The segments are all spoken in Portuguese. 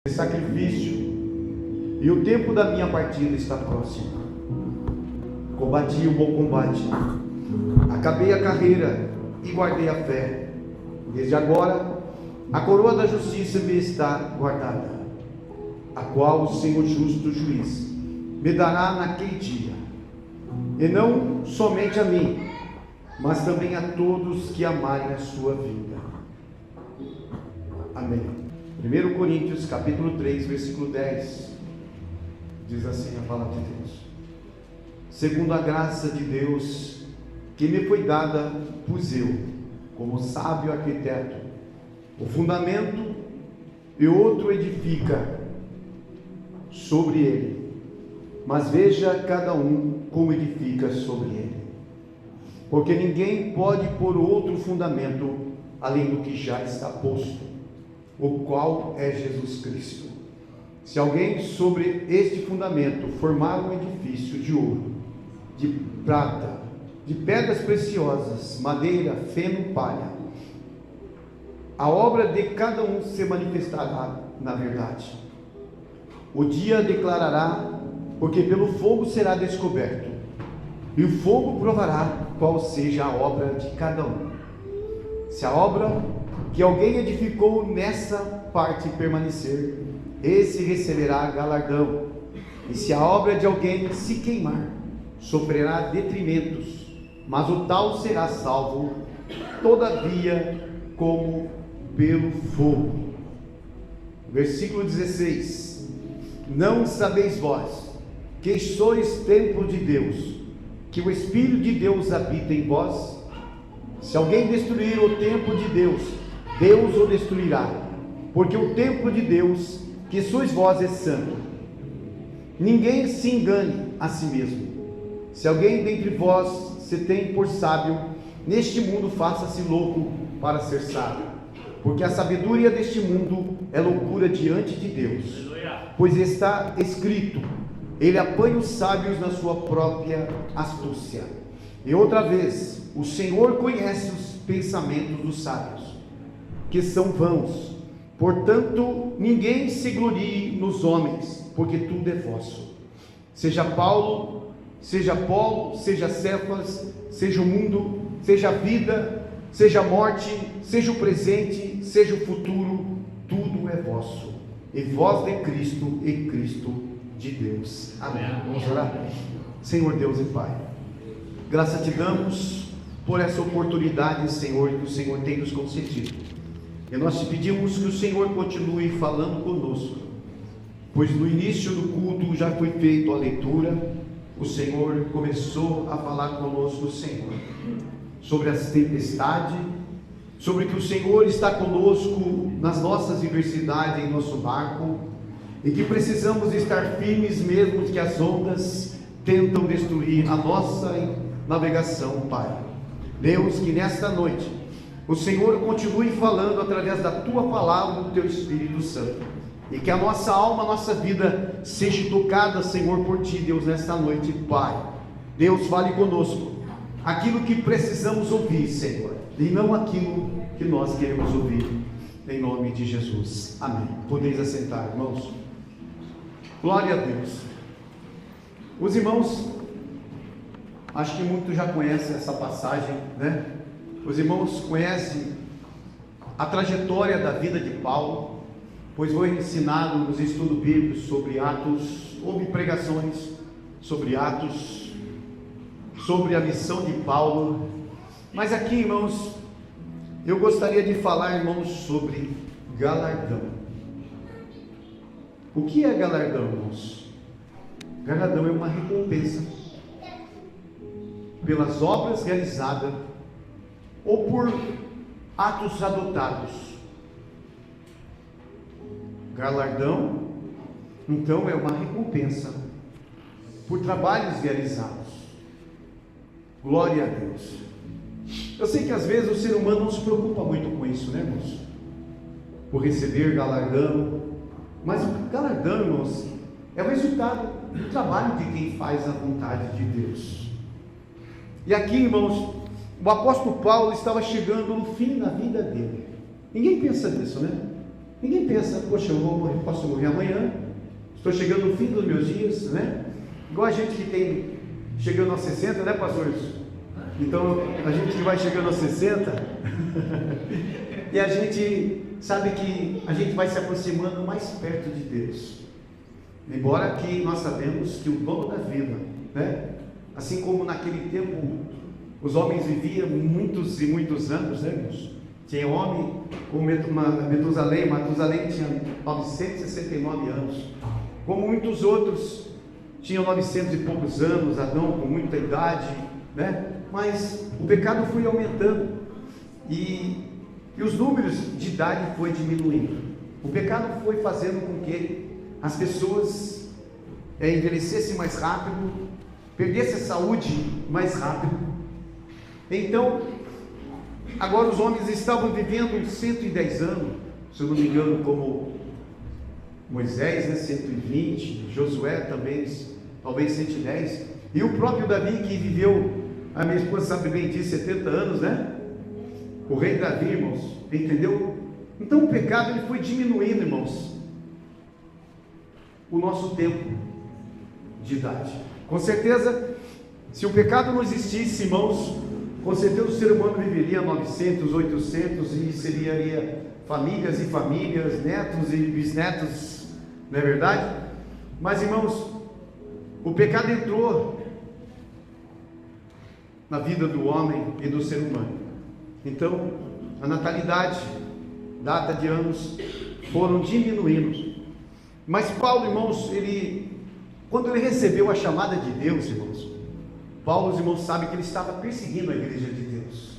sacrifício, e o tempo da minha partida está próximo. Combati o bom combate, acabei a carreira e guardei a fé. Desde agora, a coroa da justiça me está guardada, a qual o Senhor justo juiz me dará naquele dia, e não somente a mim, mas também a todos que amarem a sua vida. Amém. 1 Coríntios capítulo 3, versículo 10, diz assim a palavra de Deus: segundo a graça de Deus que me foi dada, pus eu, como sábio arquiteto, o fundamento, e outro edifica sobre ele, mas veja cada um como edifica sobre ele, porque ninguém pode pôr outro fundamento além do que já está posto, o qual é Jesus Cristo. Se alguém sobre este fundamento formar um edifício de ouro, de prata, de pedras preciosas, madeira, feno, palha, a obra de cada um se manifestará na verdade. O dia declarará, porque pelo fogo será descoberto, e o fogo provará qual seja a obra de cada um. Se a obra que alguém edificou nessa parte permanecer, esse receberá galardão. E se a obra de alguém se queimar, sofrerá detrimentos, mas o tal será salvo, todavia, como pelo fogo. Versículo 16: não sabeis vós que sois templo de Deus, que o Espírito de Deus habita em vós? Se alguém destruir o templo de Deus, Deus o destruirá, porque o templo de Deus, que sois vós, é santo. Ninguém se engane a si mesmo. Se alguém dentre vós se tem por sábio, neste mundo faça-se louco para ser sábio, porque a sabedoria deste mundo é loucura diante de Deus. Pois está escrito: ele apanha os sábios na sua própria astúcia. E outra vez, o Senhor conhece os pensamentos dos sábios, que são vãos. Portanto, ninguém se glorie nos homens, porque tudo é vosso. Seja Paulo, seja Apolo, seja Cefas, seja o mundo, seja a vida, seja a morte, seja o presente, seja o futuro, tudo é vosso. E vós de Cristo, e Cristo de Deus. Amém. Vamos orar? Senhor Deus e Pai, graças te damos por essa oportunidade, Senhor, que o Senhor tem nos concedido. E nós te pedimos que o Senhor continue falando conosco, pois no início do culto já foi feita a leitura. O Senhor começou a falar conosco, Senhor, sobre as tempestades, sobre que o Senhor está conosco nas nossas adversidades, em nosso barco, e que precisamos estar firmes mesmo que as ondas tentam destruir a nossa navegação, Pai. Deus, que nesta noite o Senhor continue falando através da Tua palavra, do Teu Espírito Santo, e que a nossa alma, a nossa vida seja tocada, Senhor, por Ti, Deus, nesta noite, Pai. Deus, fale conosco aquilo que precisamos ouvir, Senhor, e não aquilo que nós queremos ouvir, em nome de Jesus. Amém. Podeis assentar, irmãos. Glória a Deus. Os irmãos, acho que muitos já conhecem essa passagem, né? Os irmãos conhecem a trajetória da vida de Paulo, pois foi ensinado nos estudos bíblicos sobre Atos, houve pregações sobre Atos, sobre a missão de Paulo. Mas aqui, irmãos, eu gostaria de falar, irmãos, sobre galardão. O que é galardão, irmãos? Galardão é uma recompensa pelas obras realizadas ou por atos adotados. Galardão, então, é uma recompensa por trabalhos realizados. Glória a Deus. Eu sei que às vezes o ser humano não se preocupa muito com isso, né, irmãos? Por receber galardão. Mas o galardão, irmãos, é o resultado do trabalho de quem faz a vontade de Deus. E aqui, irmãos, o apóstolo Paulo estava chegando no fim da vida dele. Ninguém pensa nisso, né? Ninguém pensa, poxa, posso morrer amanhã, estou chegando no fim dos meus dias, né? Igual a gente que tem, chegando aos 60, né, pastores? Então, a gente que vai chegando aos 60, e a gente sabe que a gente vai se aproximando mais perto de Deus. Embora que nós sabemos que o dono da vida, né? Assim como naquele tempo os homens viviam muitos e muitos anos, né, irmãos? Tinha homem como Matusalém tinha 969 anos, como muitos outros tinham 900 e poucos anos, Adão com muita idade, né? Mas o pecado foi aumentando e os números de idade foi diminuindo. O pecado foi fazendo com que as pessoas envelhecessem mais rápido, perdessem a saúde mais rápido. Então, agora os homens estavam vivendo 110 anos, se eu não me engano, como Moisés, né, 120, Josué também, talvez 110, e o próprio Davi, que viveu, a minha esposa sabe bem disso, 70 anos, né? O rei Davi, irmãos, entendeu? Então o pecado ele foi diminuindo, irmãos, o nosso tempo de idade. Com certeza, se o pecado não existisse, irmãos, com certeza o ser humano viveria 900, 800 e seria famílias e famílias, netos e bisnetos, não é verdade? Mas, irmãos, o pecado entrou na vida do homem e do ser humano. Então, a natalidade, data de anos, foram diminuindo. Mas Paulo, irmãos, quando ele recebeu a chamada de Deus, irmãos, Paulo, os irmãos sabem que ele estava perseguindo a igreja de Deus.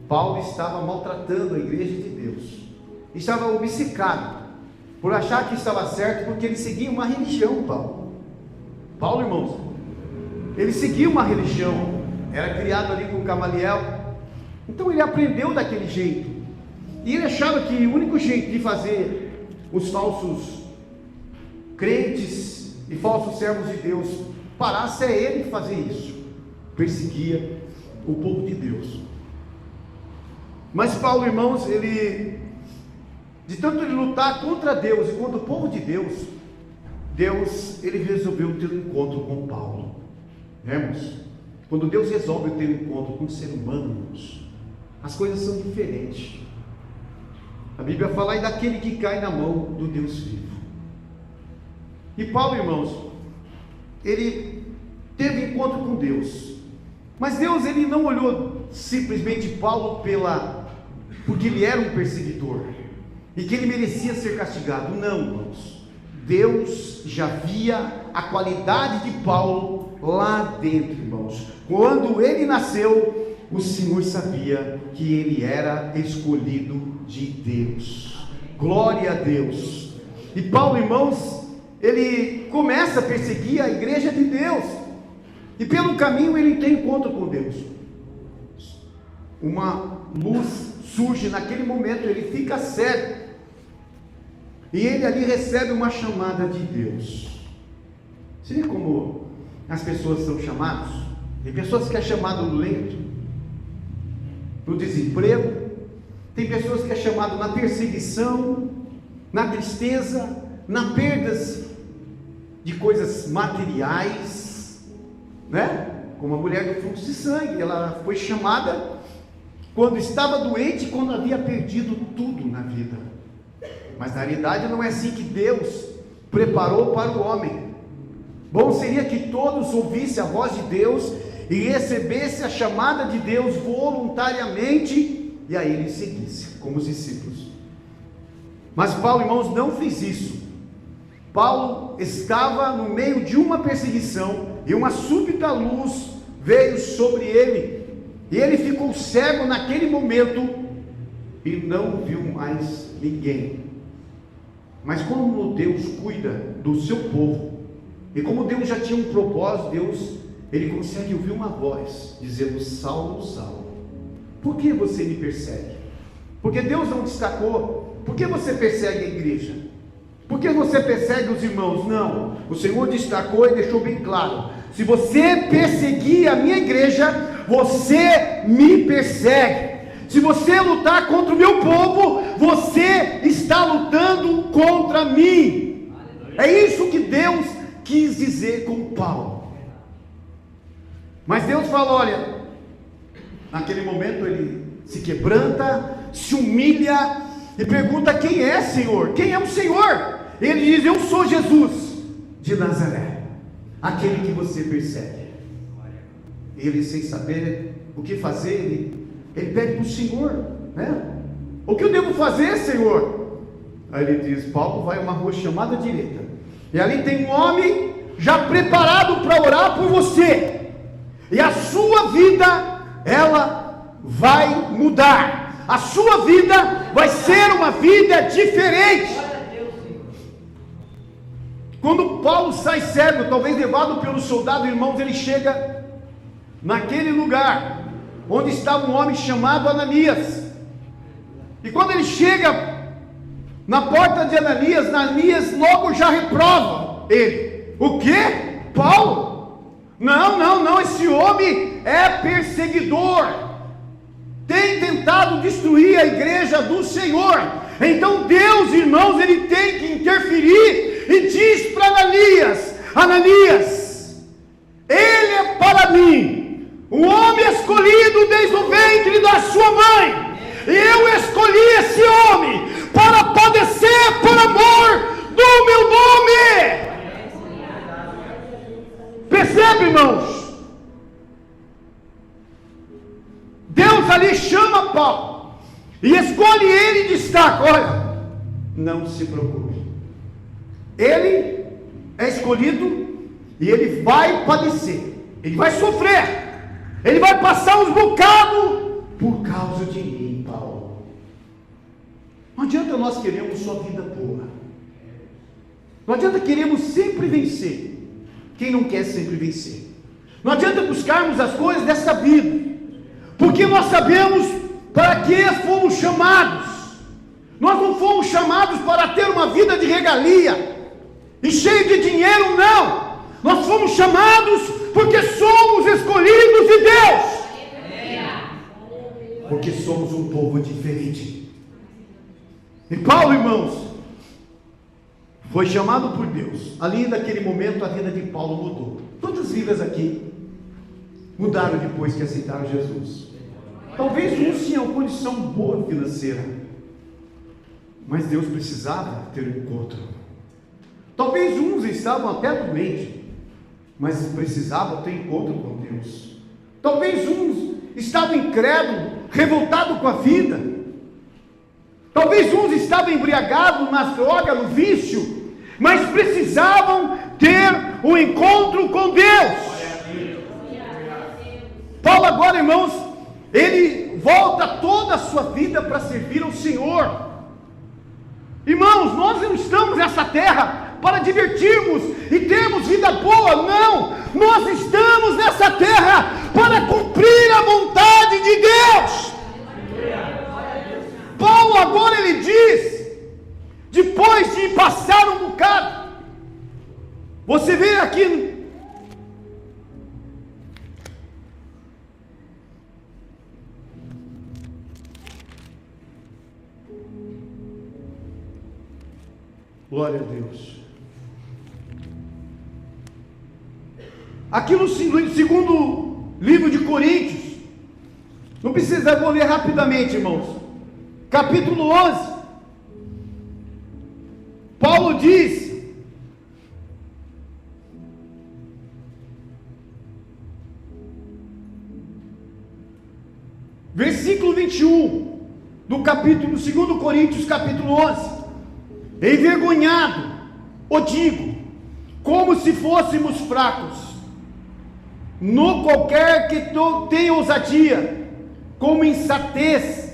Paulo estava maltratando a igreja de Deus. Estava obcecado por achar que estava certo, porque ele seguia uma religião, Paulo, irmãos, ele seguia uma religião, era criado ali com Gamaliel. Então ele aprendeu daquele jeito. E ele achava que o único jeito de fazer os falsos crentes e falsos servos de Deus parasse é ele fazer isso. Perseguia o povo de Deus. Mas Paulo, irmãos, de tanto ele lutar contra Deus e contra o povo de Deus, ele resolveu ter um encontro com Paulo. Irmãos, quando Deus resolve ter um encontro com um ser humano, irmãos, as coisas são diferentes. A Bíblia fala aí daquele que cai na mão do Deus vivo. E Paulo, irmãos, ele teve encontro com Deus. Mas Deus, ele não olhou simplesmente Paulo porque ele era um perseguidor e que ele merecia ser castigado. Não, irmãos. Deus já via a qualidade de Paulo lá dentro, irmãos. Quando ele nasceu, o Senhor sabia que ele era escolhido de Deus. Glória a Deus. E Paulo, irmãos, ele começa a perseguir a igreja de Deus. E pelo caminho ele tem encontro com Deus. Uma luz surge naquele momento, ele fica cego. E ele ali recebe uma chamada de Deus. Você vê como as pessoas são chamadas? Tem pessoas que é chamado no leito, no desemprego. Tem pessoas que é chamado na perseguição, na tristeza, na perdas de coisas materiais, né? Como a mulher do fluxo de sangue, ela foi chamada quando estava doente, quando havia perdido tudo na vida. Mas na realidade não é assim que Deus preparou para o homem. Bom seria que todos ouvissem a voz de Deus e recebessem a chamada de Deus voluntariamente, e aí ele seguisse, como os discípulos. Mas Paulo, irmãos, não fez isso. Paulo estava no meio de uma perseguição, e uma súbita luz veio sobre ele, e ele ficou cego naquele momento, e não viu mais ninguém. Mas como Deus cuida do seu povo, e como Deus já tinha um propósito, ele consegue ouvir uma voz, dizendo: Saulo, Saulo, por que você me persegue? Porque Deus não destacou. Por que você persegue a igreja? Por que você persegue os irmãos? Não, o Senhor destacou e deixou bem claro: se você perseguir a minha igreja, você me persegue. Se você lutar contra o meu povo, você está lutando para mim. É isso que Deus quis dizer com Paulo. Mas Deus fala: olha, naquele momento ele se quebranta, se humilha e pergunta: quem é, Senhor? Quem é o Senhor? Ele diz: eu sou Jesus de Nazaré, aquele que você persegue. Ele, sem saber o que fazer, ele pede para o Senhor, né? O que eu devo fazer, Senhor? Aí ele diz: Paulo, vai a uma rua chamada direita, e ali tem um homem já preparado para orar por você, e a sua vida, ela vai mudar, a sua vida vai ser uma vida diferente. Quando Paulo sai cego, talvez levado pelo soldado, irmãos, ele chega naquele lugar onde estava um homem chamado Ananias. E quando ele chega na porta de Ananias, Ananias logo já reprova ele. O quê? Paulo? Não, esse homem é perseguidor, tem tentado destruir a igreja do Senhor. Então Deus, irmãos, ele tem que interferir e diz para Ananias: Ananias, ele é para mim um homem escolhido desde o ventre da sua mãe, e eu escolhi esse homem para padecer por amor do meu nome. Percebe, irmãos? Deus ali chama Paulo e escolhe ele e destaca: olha, não se preocupe, ele é escolhido e ele vai padecer, ele vai sofrer, ele vai passar uns bocados por causa de mim, Paulo. Não adianta nós queremos só vida boa, não adianta queremos sempre vencer. Quem não quer sempre vencer? Não adianta buscarmos as coisas dessa vida, porque nós sabemos para que fomos chamados. Nós não fomos chamados para ter uma vida de regalia e cheio de dinheiro, não. Nós fomos chamados porque somos escolhidos de Deus, porque somos um povo diferente. E Paulo, irmãos, foi chamado por Deus. Ali naquele momento a vida de Paulo mudou. Quantas vidas aqui mudaram depois que aceitaram Jesus? Talvez uns tinham condição boa financeira, mas Deus precisava ter um encontro. Talvez uns estavam até doentes, mas precisavam ter encontro com Deus. Talvez uns estavam incrédulos, revoltados com a vida. Talvez uns estavam embriagados nas drogas, no vício, mas precisavam ter um encontro com Deus. Paulo agora, irmãos, ele volta toda a sua vida para servir ao Senhor. Irmãos, nós não estamos nessa terra para divertirmos e termos vida boa, não. Nós estamos nessa terra para cumprir a vontade de Deus. Paulo agora ele diz, depois de passar um bocado, você vê aqui, glória a Deus. Aqui no segundo livro de Coríntios, não precisa, vou ler rapidamente, irmãos. Capítulo 11, Paulo diz: versículo 21 do capítulo 2 Coríntios, capítulo 11: envergonhado, o digo, como se fôssemos fracos, no qualquer que tenha ousadia, como insensatez,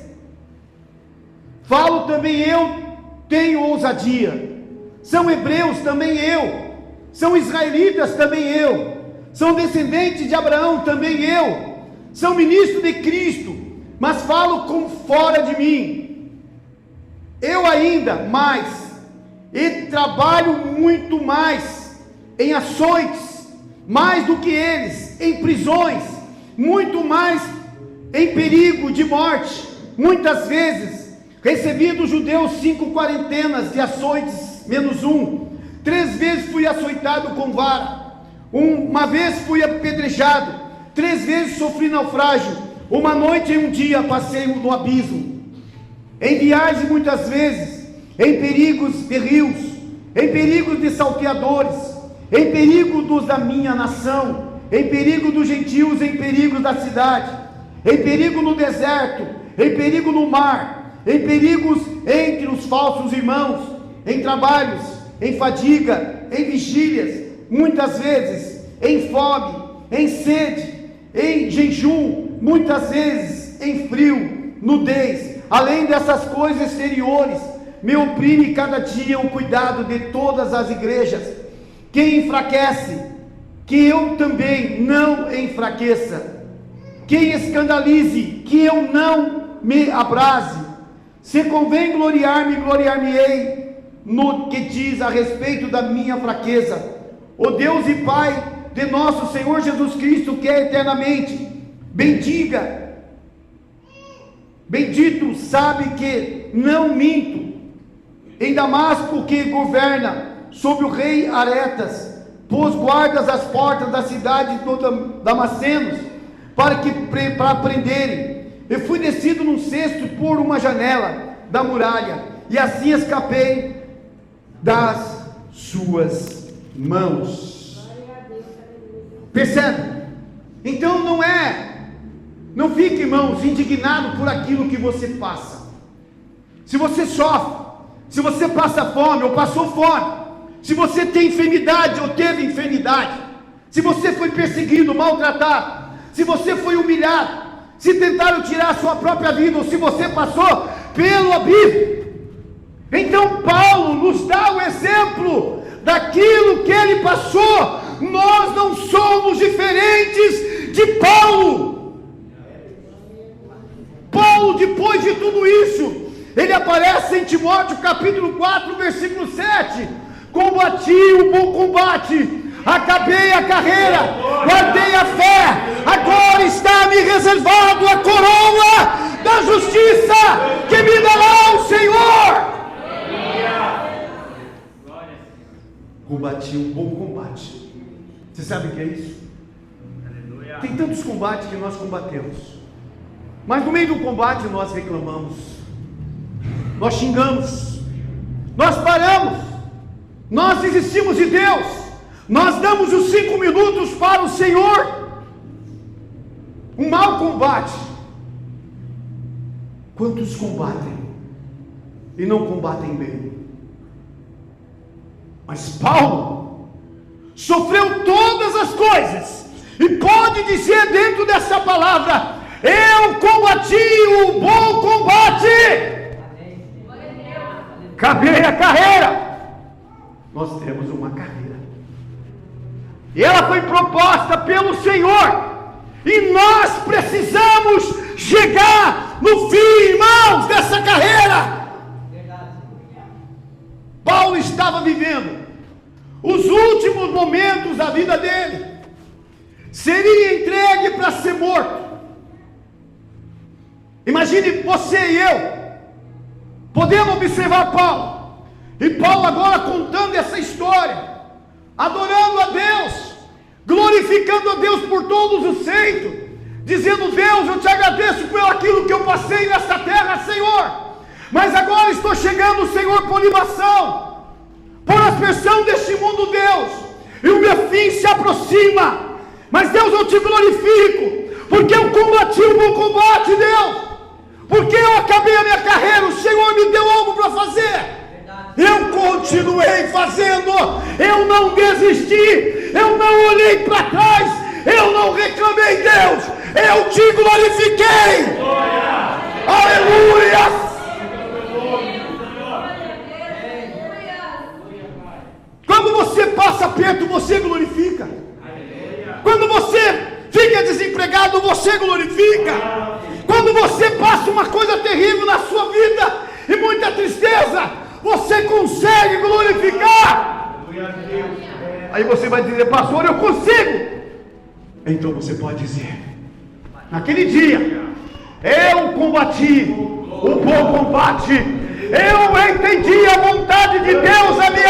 falo também eu, tenho ousadia. São hebreus também eu, são israelitas também eu, são descendentes de Abraão também eu, são ministros de Cristo, mas falo como fora de mim. Eu ainda mais, e trabalho muito mais, em açoites, mais do que eles, em prisões, muito mais em perigo de morte, muitas vezes recebi dos judeus 5 quarentenas de açoites menos um. 3 vezes fui açoitado com vara. Uma vez fui apedrejado. 3 vezes sofri naufrágio. Uma noite e um dia passei no abismo. Em viagem muitas vezes, em perigos de rios, em perigos de salteadores, em perigo dos da minha nação, em perigo dos gentios, em perigo da cidade, em perigo no deserto, em perigo no mar, em perigos entre os falsos irmãos, em trabalhos, em fadiga, em vigílias, muitas vezes, em fome, em sede, em jejum, muitas vezes, em frio, nudez. Além dessas coisas exteriores, me oprime cada dia o cuidado de todas as igrejas. Quem enfraquece, que eu também não enfraqueça. Quem escandalize, que eu não me abrase. Se convém gloriar-me, gloriar-me-ei no que diz a respeito da minha fraqueza. O Deus e Pai de nosso Senhor Jesus Cristo, que é eternamente, bendito, sabe que não minto. Em Damasco, que governa sobre o rei Aretas, pôs guardas às portas da cidade de Damascenos, para prenderem. Eu fui descido num cesto por uma janela da muralha, e assim escapei das suas mãos. Percebe? Então não fique, irmãos, indignado por aquilo que você passa. Se você sofre, se você passa fome ou passou fome, se você tem enfermidade ou teve enfermidade, se você foi perseguido, maltratado, se você foi humilhado, se tentaram tirar a sua própria vida, ou se você passou pelo abismo, então Paulo nos dá o exemplo daquilo que ele passou. Nós não somos diferentes de Paulo. Paulo, depois de tudo isso, ele aparece em Timóteo capítulo 4, versículo 7, combati o bom combate, acabei a carreira, guardei a fé, agora está-me reservado a coroa da justiça, que me dará o Senhor. Combati um bom combate. Você sabe o que é isso? Tem tantos combates que nós combatemos, mas no meio do combate nós reclamamos, nós xingamos, nós paramos, nós desistimos de Deus, nós damos os 5 minutos para o Senhor. Um mau combate. Quantos combatem e não combatem bem? Mas Paulo sofreu todas as coisas e pode dizer dentro dessa palavra: eu combati o bom combate, acabei a carreira. Nós temos uma carreira e ela foi proposta pelo Senhor, e nós precisamos chegar no fim, irmãos, dessa carreira. Paulo estava vivendo os últimos momentos da vida dele, seria entregue para ser morto. Imagine você e eu, podemos observar Paulo, e Paulo agora contando essa história, adorando a Deus, glorificando a Deus por todos os feitos, dizendo: Deus, eu te agradeço por aquilo que eu passei nessa terra, Senhor, mas agora estou chegando, Senhor, por libação, por aspersão deste mundo, Deus, e o meu fim se aproxima. Mas Deus, eu te glorifico, porque eu combati o bom combate, Deus, porque eu acabei a minha carreira, o Senhor me deu algo para fazer, eu continuei fazendo, eu não desisti, eu não olhei para trás, eu não reclamei, Deus, eu te glorifiquei. Aleluia. Quando você passa perto, você glorifica. Quando você fica desempregado, você glorifica. Quando você passa uma coisa terrível na sua vida e muita tristeza, você consegue glorificar. Aí você vai dizer: pastor, eu consigo. Então você pode dizer: naquele dia eu combati o bom combate, eu entendi a vontade de Deus a minha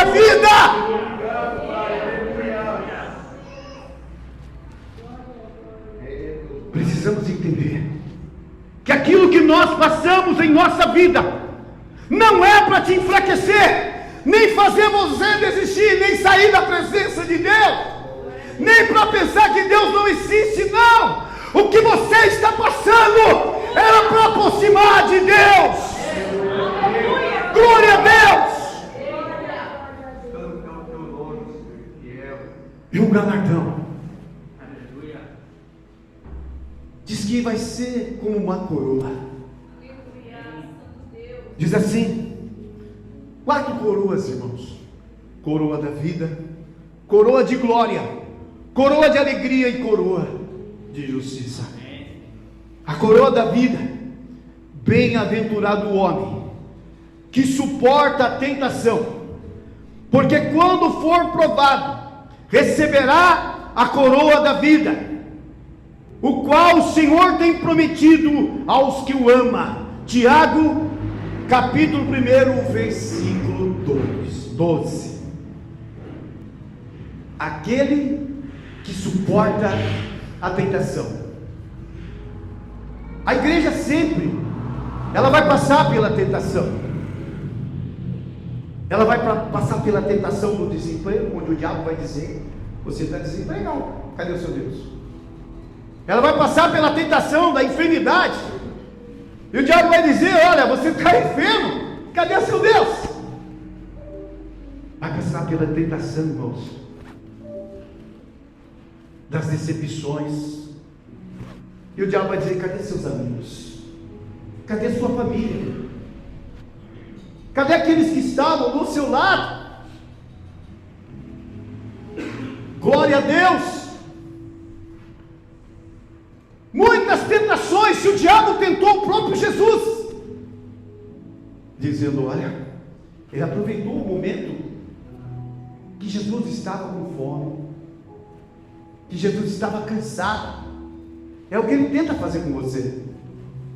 Deus em nossa vida não é para te enfraquecer, nem fazer você desistir, nem sair da presença de Deus, nem para pensar que Deus não existe, não. O que você está passando era para aproximar de Deus. Glória a Deus. E o galardão diz que vai ser como uma coroa. Diz assim: 4 coroas, irmãos: coroa da vida, coroa de glória, coroa de alegria e coroa de justiça. A coroa da vida: bem-aventurado o homem que suporta a tentação, porque quando for provado, receberá a coroa da vida, o qual o Senhor tem prometido aos que o amam. Tiago, capítulo 1, versículo 12. Aquele que suporta a tentação. A igreja sempre, ela vai passar pela tentação. Ela vai passar pela tentação do desemprego, onde o diabo vai dizer: você está desempregado, cadê o seu Deus? Ela vai passar pela tentação da enfermidade, e o diabo vai dizer: olha, você está enfermo, cadê o seu Deus? Vai passar pela tentação, irmãos, das decepções, e o diabo vai dizer: cadê seus amigos? Cadê sua família? Cadê aqueles que estavam do seu lado? Glória a Deus. Muitas tentações, se o diabo tentou o próprio Jesus, dizendo: olha, ele aproveitou o momento que Jesus estava com fome, que Jesus estava cansado. É o que ele tenta fazer com você.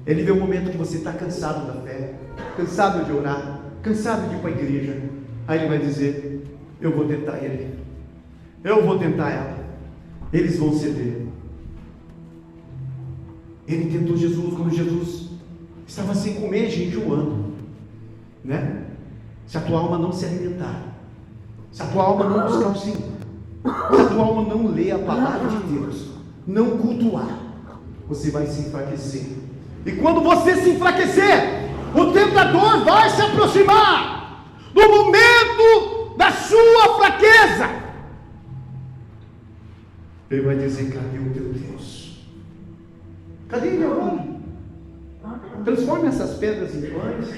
Ele vê o momento que você está cansado da fé, cansado de orar, cansado de ir para a igreja. Aí ele vai dizer: eu vou tentar ele, eu vou tentar ela, eles vão ceder. Ele tentou Jesus quando Jesus estava sem comer, jejuando, né? Se a tua alma não se alimentar, se a tua alma não buscar o Senhor, se a tua alma não ler a palavra de Deus, não cultuar, você vai se enfraquecer. E quando você se enfraquecer, o tentador vai se aproximar no momento da sua fraqueza. Ele vai dizer: cadê o teu Deus? Cadê ele agora? Transforme essas pedras em pães.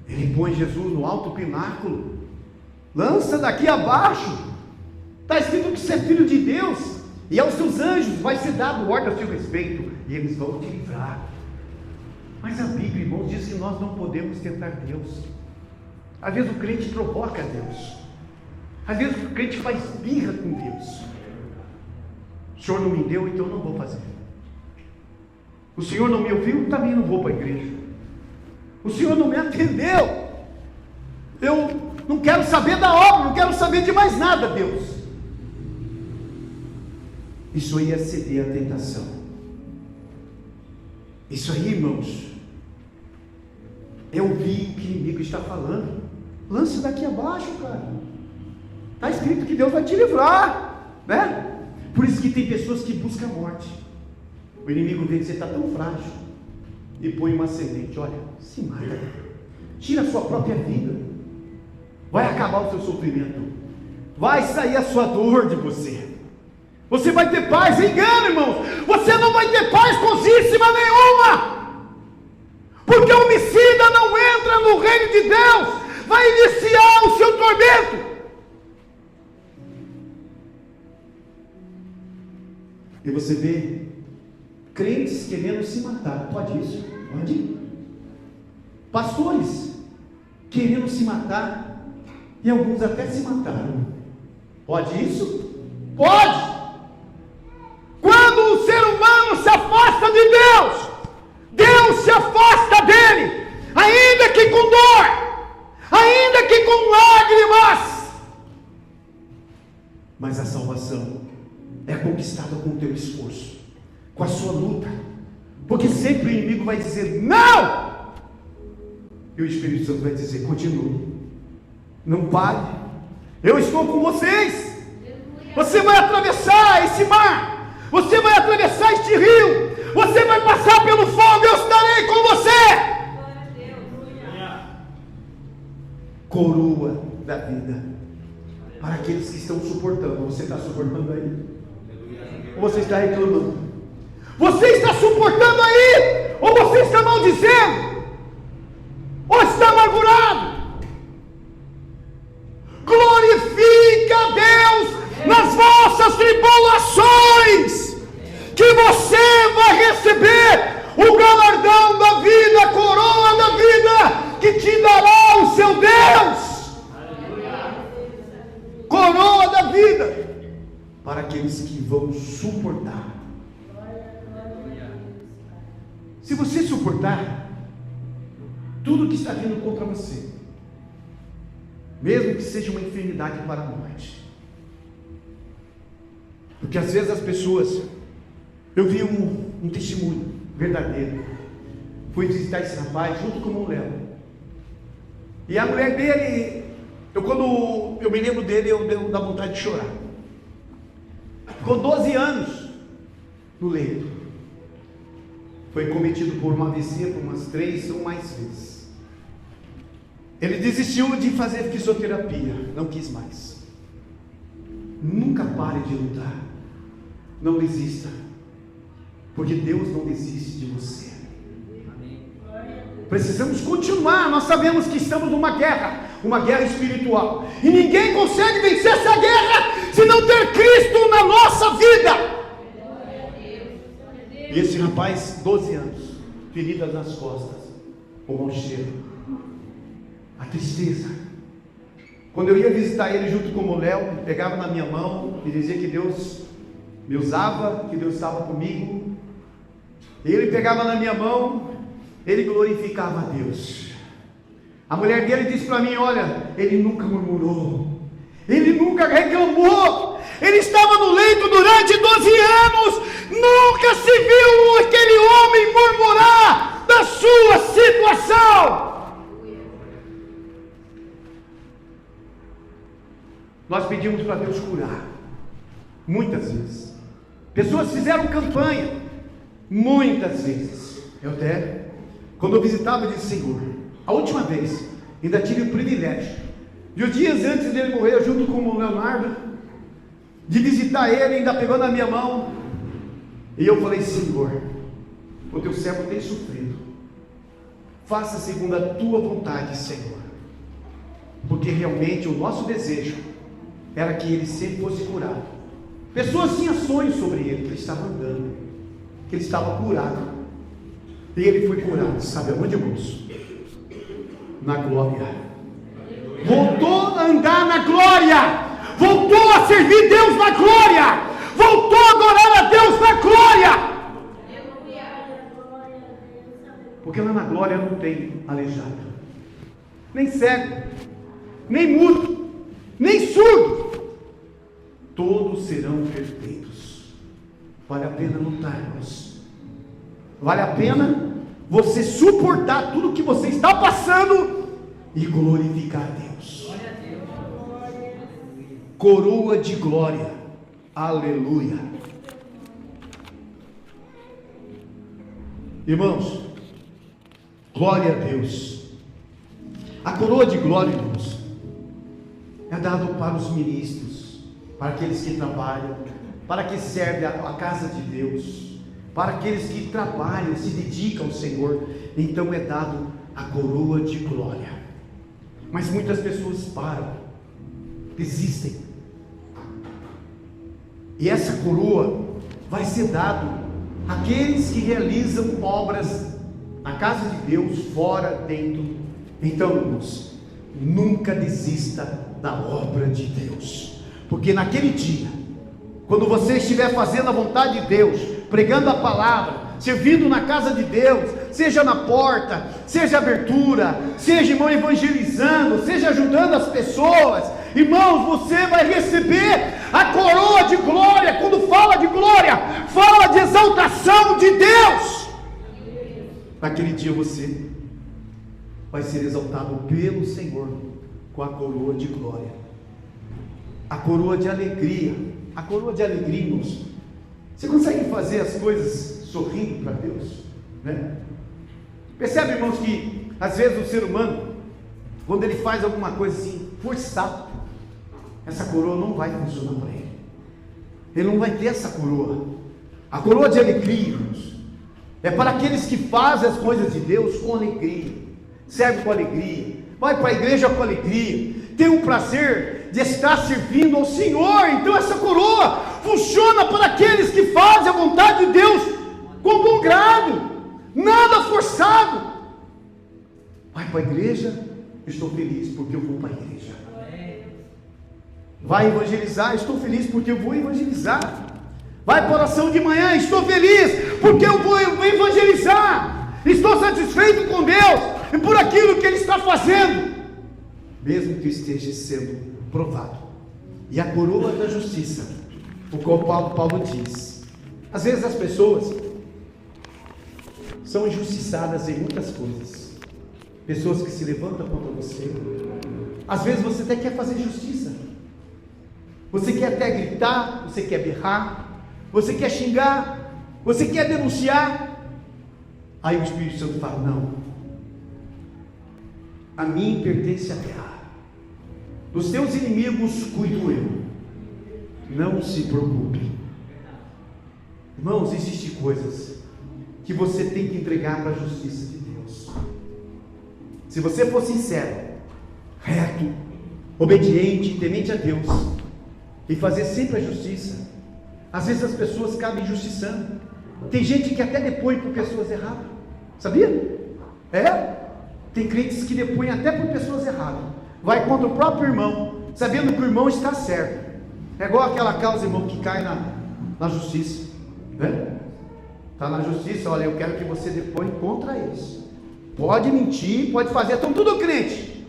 Ele põe Jesus no alto pináculo, lança daqui abaixo. Está escrito que você é filho de Deus, e aos seus anjos vai ser dado ordem a seu respeito, e eles vão te livrar. Mas a Bíblia, irmãos, diz que nós não podemos tentar Deus. Às vezes o crente provoca Deus, às vezes o crente faz birra com Deus. O Senhor não me deu, então eu não vou fazer. O Senhor não me ouviu, também não vou para a igreja. O Senhor não me atendeu, eu não quero saber da obra, não quero saber de mais nada, Deus. Isso aí é ceder à tentação. Isso aí, irmãos, é ouvir o que o inimigo está falando. Lance daqui abaixo, cara. Está escrito que Deus vai te livrar, né? Por isso que tem pessoas que buscam a morte. O inimigo vê que você está tão frágil e põe uma semente: olha, se mata, tira a sua própria vida, vai acabar o seu sofrimento, vai sair a sua dor de você. Você vai ter paz. Engano, irmãos, você não vai ter paz consíssima nenhuma, porque o homicida não entra no reino de Deus, vai iniciar o seu tormento. E você vê crentes querendo se matar. Pode isso? Pode. Pastores querendo se matar, e alguns até se mataram. Pode isso? Pode. Quando o ser humano se afasta de Deus, Deus se afasta dele, ainda que com dor, ainda que com lágrimas. Mas a salvação é conquistada com o teu esforço, com a sua luta, vai dizer não, e o Espírito Santo vai dizer: continue, não pare, eu estou com vocês. Você vai atravessar esse mar, você vai atravessar este rio, você vai passar pelo fogo, eu estarei com você. Coroa da vida para aqueles que estão suportando. Você está suportando aí? Ou você está reclamando? Você está suportando aí? Ou você está maldizendo? Ou está amargurado? Glorifica a Deus nas vossas tribulações, que você vai receber o galardão da vida, a coroa da vida que te dará o seu Deus. Coroa da vida para aqueles que vão suportar. Se você suportar tudo que está vindo contra você, mesmo que seja uma enfermidade para a morte, porque às vezes as pessoas, eu vi um testemunho verdadeiro, fui visitar esse rapaz junto com o Léo, e a mulher dele, quando eu me lembro dele, eu dei vontade de chorar. Ficou 12 anos no leito, foi cometido por uma AVC por umas 3 ou mais vezes. Ele desistiu de fazer fisioterapia, não quis mais. Nunca pare de lutar, não desista, porque Deus não desiste de você. Precisamos continuar. Nós sabemos que estamos numa guerra espiritual, e ninguém consegue vencer essa guerra se não ter Cristo na nossa vida. E esse rapaz, 12 anos, feridas nas costas, o mau cheiro, a tristeza. Quando eu ia visitar ele junto com o Léo, ele pegava na minha mão e dizia que Deus me usava, que Deus estava comigo. Ele pegava na minha mão, ele glorificava a Deus. A mulher dele disse para mim: olha, ele nunca murmurou, ele nunca reclamou, ele estava no leito durante 12 anos, nunca se viu aquele homem murmurar da sua situação. Nós pedimos para Deus curar, muitas vezes. Pessoas fizeram campanha, muitas vezes. Eu até, quando eu visitava, eu disse: Senhor, a última vez, ainda tive o privilégio, de os dias antes dele morrer, junto com o Leonardo, de visitar ele, ainda pegou na minha mão, e eu falei: Senhor, o teu servo tem sofrido, faça segundo a tua vontade, Senhor, porque realmente o nosso desejo era que ele sempre fosse curado. Pessoas tinham sonhos sobre ele, que ele estava andando, que ele estava curado, e ele foi curado. Sabe aonde, irmãos? Na glória. Voltou a andar na glória, voltou a servir Deus na glória, voltou a adorar a Deus na glória. Porque lá na glória não tem aleijado, nem cego, nem mudo, nem surdo, todos serão perfeitos. Vale a pena lutar, irmãos. Vale a pena você suportar tudo que você está passando e glorificar a Deus. Coroa de glória. Aleluia. Irmãos, glória a Deus. A coroa de glória, irmãos, é dado para os ministros, para aqueles que trabalham, para que servem a casa de Deus, para aqueles que trabalham, se dedicam ao Senhor. Então é dado a coroa de glória. Mas muitas pessoas param, desistem, e essa coroa vai ser dado àqueles que realizam obras na casa de Deus, fora, dentro. Então, irmãos, nunca desista da obra de Deus, porque naquele dia, quando você estiver fazendo a vontade de Deus, pregando a palavra, servindo na casa de Deus, seja na porta, seja abertura, seja, irmão, evangelizando, seja ajudando as pessoas, irmãos, você vai receber a coroa de glória. Quando fala de glória, fala de exaltação de Deus. naquele dia você vai ser exaltado pelo Senhor com a coroa de glória, a coroa de alegria. A coroa de alegria, irmãos, você consegue fazer as coisas sorrindo para Deus, né? Percebe, irmãos, que às vezes o ser humano, quando ele faz alguma coisa assim, forçado, essa coroa não vai funcionar para ele. Ele não vai ter essa coroa. A coroa de alegria, irmãos, é para aqueles que fazem as coisas de Deus com alegria, servem com alegria, vai para a igreja com alegria, tem o prazer de estar servindo ao Senhor. Então essa coroa funciona para aqueles que fazem a vontade de Deus com bom grado, nada forçado. Vai para a igreja, estou feliz porque eu vou para a igreja. Vai evangelizar, estou feliz porque eu vou evangelizar. Vai para a oração de manhã, estou feliz porque eu vou evangelizar. Estou satisfeito com Deus e por aquilo que Ele está fazendo, mesmo que esteja sendo provado. E a coroa da justiça, o qual Paulo diz, às vezes as pessoas são injustiçadas em muitas coisas, pessoas que se levantam contra você. Às vezes você até quer fazer justiça, você quer até gritar, você quer berrar, você quer xingar, você quer denunciar. Aí o Espírito Santo fala: não, a mim pertence a terra, dos teus inimigos cuido eu, não se preocupe. Irmãos, existem coisas que você tem que entregar para a justiça de Deus. Se você for sincero, reto, obediente, temente a Deus, e fazer sempre a justiça, às vezes as pessoas acabam injustiçando. Tem gente que até depõe por pessoas erradas, sabia? Tem crentes que depõem até por pessoas erradas, vai contra o próprio irmão, sabendo que o irmão está certo. É igual aquela causa, irmão, que cai na justiça, né? Está na justiça, olha, eu quero que você depõe contra eles, pode mentir, pode fazer, estão tudo crente.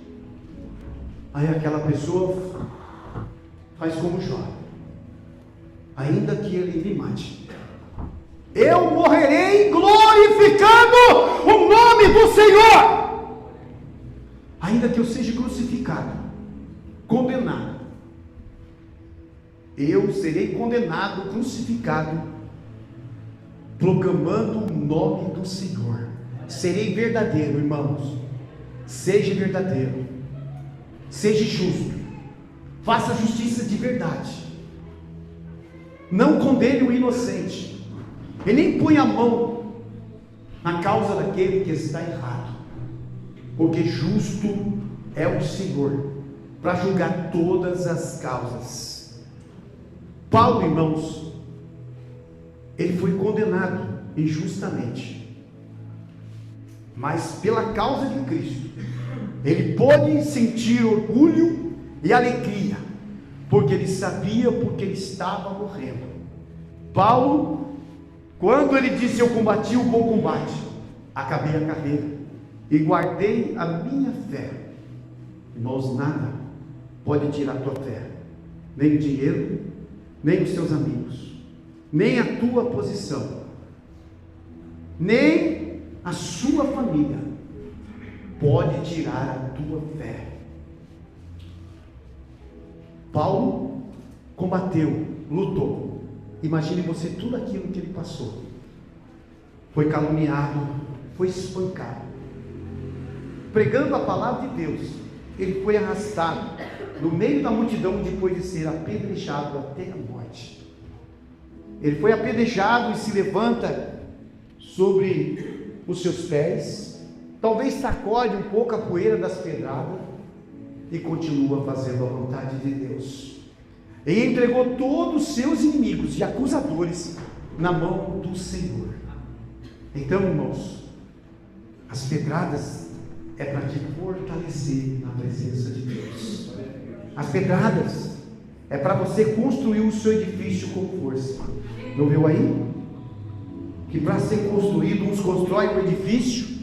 Aí aquela pessoa faz como Jó: ainda que ele me mate, eu morrerei glorificando o nome do Senhor. Ainda que eu seja crucificado, condenado, eu serei condenado, crucificado, proclamando o nome do Senhor. Serei verdadeiro, irmãos. Seja verdadeiro, seja justo, faça justiça de verdade, não condene o inocente, e nem põe a mão na causa daquele que está errado, porque justo é o Senhor para julgar todas as causas. Paulo, irmãos, ele foi condenado injustamente, mas pela causa de Cristo, ele pôde sentir orgulho e alegria, porque ele sabia porque ele estava morrendo. Paulo, quando ele disse: eu combati o bom combate, acabei a carreira e guardei a minha fé. Irmãos, nada pode tirar a tua fé, nem o dinheiro, nem os teus amigos, nem a tua posição, nem a sua família pode tirar a tua fé. Paulo combateu, lutou. Imagine você tudo aquilo que ele passou. Foi caluniado, foi espancado, pregando a palavra de Deus. Ele foi arrastado no meio da multidão depois de ser apedrejado até a morte. Ele foi apedrejado e se levanta sobre os seus pés, talvez sacode um pouco a poeira das pedradas e continua fazendo a vontade de Deus. E entregou todos os seus inimigos e acusadores na mão do Senhor. Então, irmãos, as pedradas é para te fortalecer na presença de Deus. As pedradas é para você construir o seu edifício com força. Não viu aí? Que para ser construído, uns constroem um edifício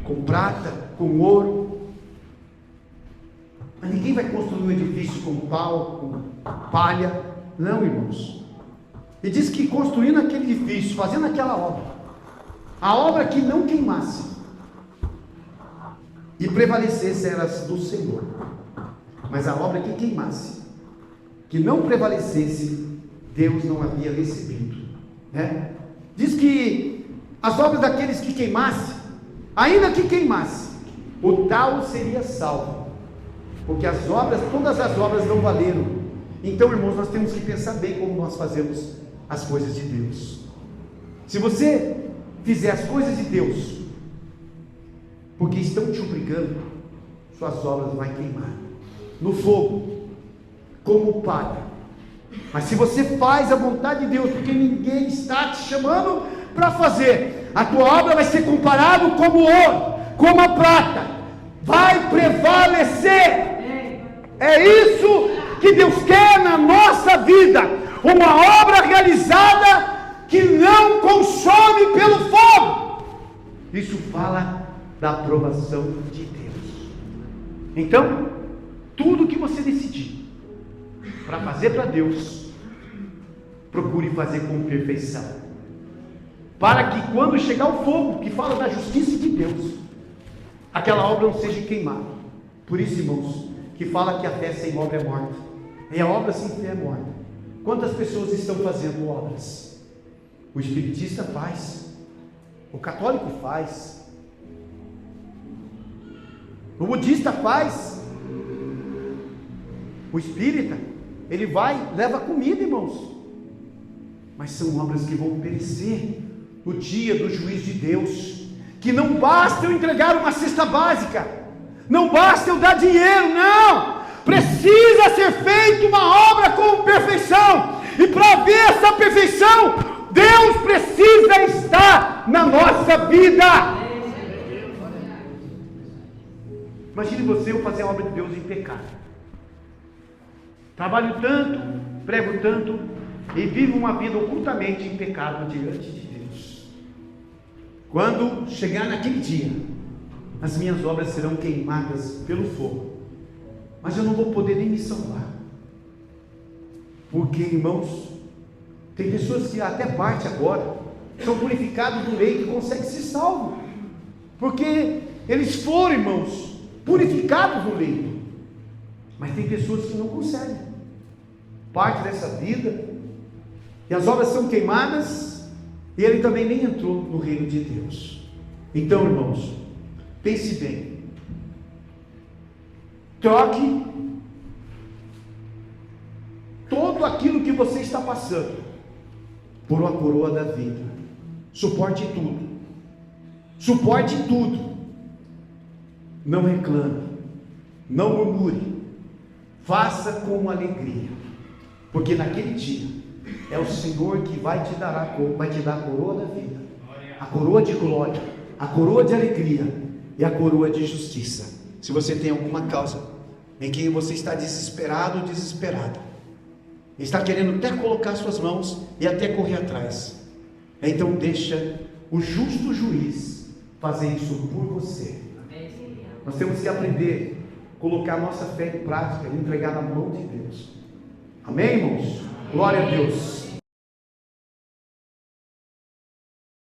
com prata, com ouro, mas ninguém vai construir um edifício com pau, com palha. Não, irmãos. E diz que construindo aquele edifício, fazendo aquela obra, a obra que não queimasse, e prevalecessem eras do Senhor. Mas a obra que queimasse, que não prevalecesse, Deus não havia recebido, né? Diz que as obras daqueles que queimasse, ainda que queimasse, o tal seria salvo, porque as obras, todas as obras não valeram. Então, irmãos, nós temos que pensar bem como nós fazemos as coisas de Deus. Se você fizer as coisas de Deus porque estão te obrigando, suas obras vão queimar no fogo, como palha. Mas se você faz a vontade de Deus, porque ninguém está te chamando para fazer, a tua obra vai ser comparada como ouro, como a prata, vai prevalecer. É isso que Deus quer na nossa vida, uma obra realizada que não consome pelo fogo. Isso fala da aprovação de Deus. Então, tudo que você decidir para fazer para Deus, procure fazer com perfeição, para que quando chegar o fogo, que fala da justiça de Deus, aquela obra não seja queimada. Por isso, irmãos, que fala que a fé sem obra é morta, e a obra sem fé é morta. Quantas pessoas estão fazendo obras? O espiritista faz, o católico faz, o budista faz, o espírita, ele vai, leva comida, irmãos, mas são obras que vão perecer no dia do juízo de Deus. Que não basta eu entregar uma cesta básica, não basta eu dar dinheiro, não, precisa ser feita uma obra com perfeição, e para ver essa perfeição, Deus precisa estar na nossa vida. Imagine você eu fazer a obra de Deus em pecado, trabalho tanto, prego tanto, e vivo uma vida ocultamente em pecado diante de Deus. Quando chegar naquele dia, as minhas obras serão queimadas pelo fogo, mas eu não vou poder nem me salvar, porque, irmãos, tem pessoas que até parte agora são purificados do leito e conseguem ser salvos, porque eles foram, irmãos, purificados do leito. Mas tem pessoas que não conseguem, parte dessa vida, e as obras são queimadas, e ele também nem entrou no reino de Deus. Então, irmãos, pense bem, troque tudo aquilo que você está passando por uma coroa da vida. Suporte tudo, não reclame, não murmure, faça com alegria, porque naquele dia é o Senhor que vai te dar a coroa da vida, a coroa de glória, a coroa de alegria e a coroa de justiça. Se você tem alguma causa em que você está desesperado ou desesperada, está querendo até colocar suas mãos e até correr atrás, então deixa o justo juiz fazer isso por você. Nós temos que aprender a colocar nossa fé em prática e entregar na mão de Deus. Amém, irmãos? Glória a Deus.